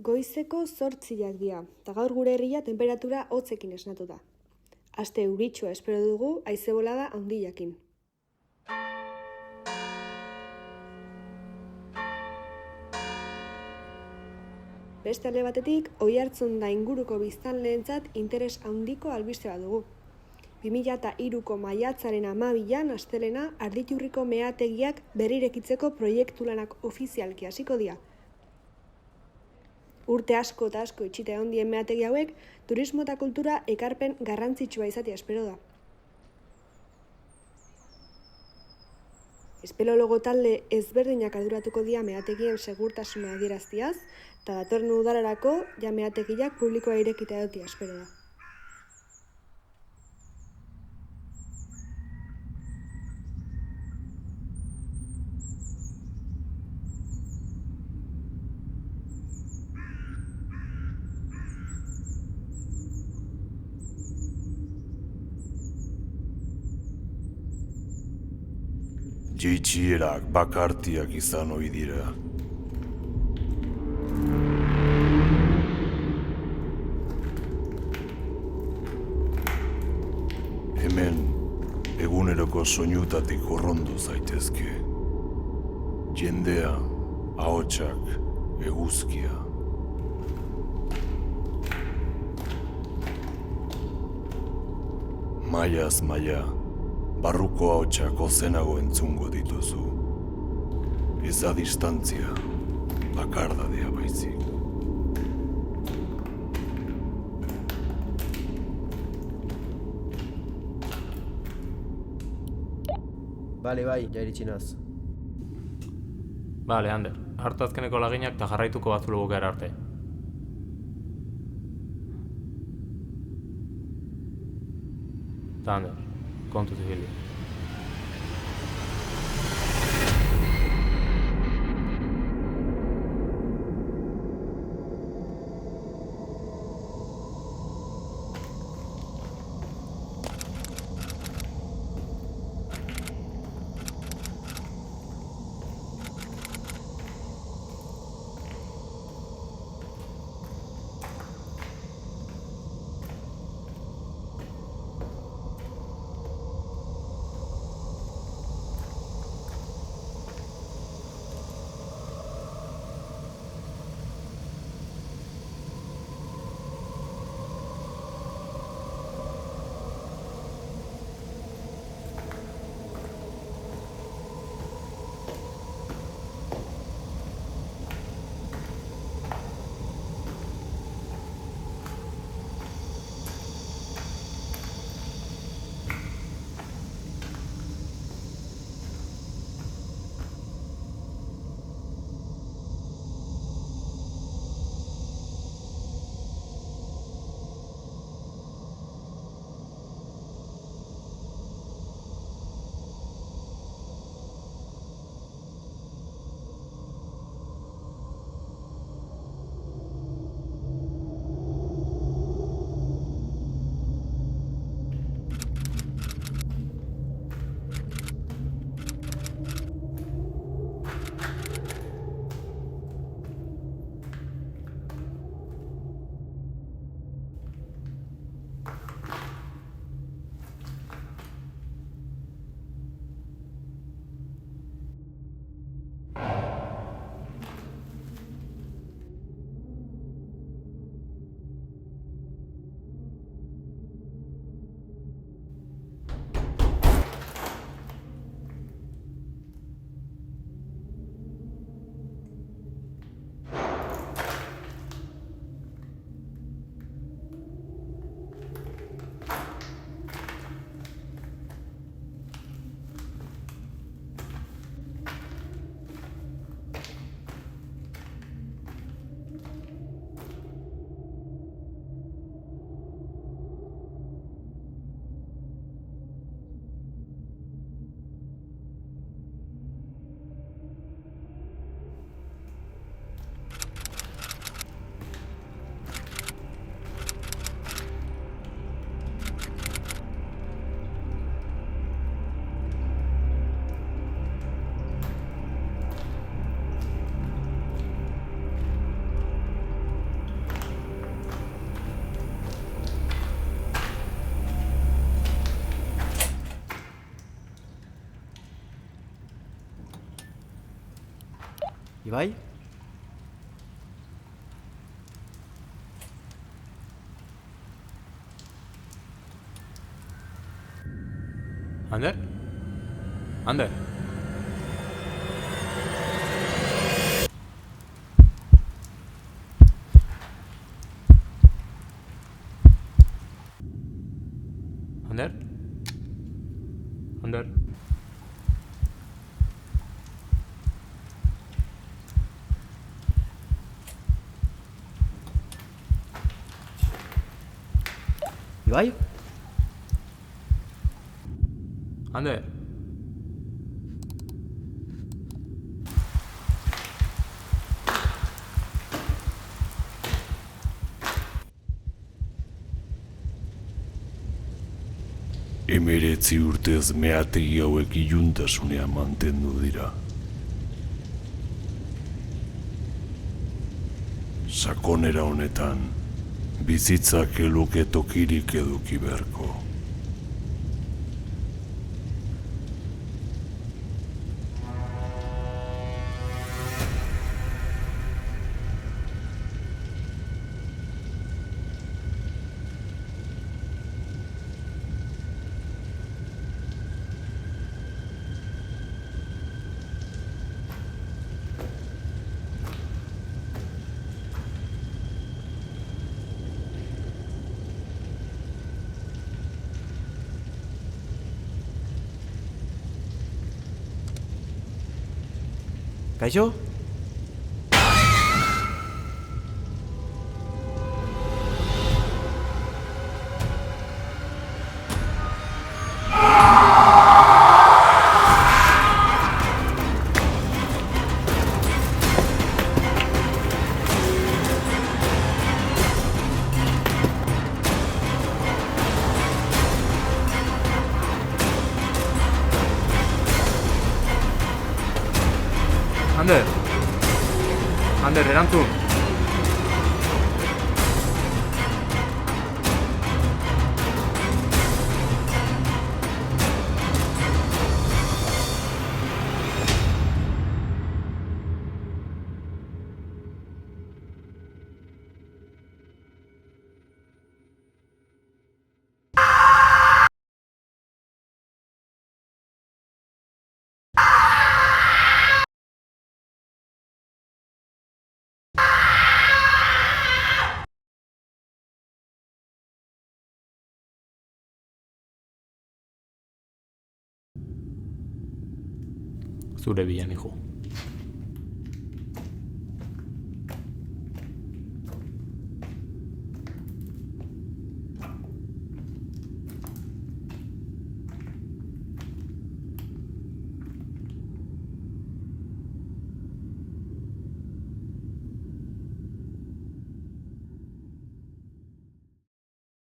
Goizeko 8:00 dira, eta gaur gure herria tenperatura hotzekin esnatu da. Aste euritsua espero dugu haize bolada handiakin. Beste alde batetik, Oiartzun da inguruko biztanleentzat interes handiko albiste bat dugu. 2003ko maiatzaren 12an astelena Arditurriko meategiak berrirekitzeko proiektu lanak ofizialki hasiko dira. Urte asko eta asko itxita egon dien meategi hauek, turismo eta kultura ekarpen garrantzitsua izatea espero da. Espeleologo talde ezberdinak arduratuko dira meategien segurtasuna adieraztiaz, eta datorren udalerako ja meategiak publikoa irekita egotea espero da. Jaitsierak bakartiak izan ohi dira. Hemen eguneroko soinutatik urrundu zaitezke. Jendea, ahotsak, eguzkia. Maiaz maila, barruko ahotsak ozenago entzungo dituzu. Ez da distantzia, bakardadea baizik. Bale, bai, jairitsi naz. Bale, Ander, hartu azkeneko laginak eta jarraituko batzulu bukaera arte. Eta Ander, kontu zibili. Ibai? Ander? Ander? Ander? Ander? Ibai? Ander? Emeretzi urtez meategi hauek iluntasunean mantendu dira. Sakonera honetan, bizitzak eluke tokirik eduki beharko. Kaixo? Ander! Ander, erantzun! Zure bilan, hijo.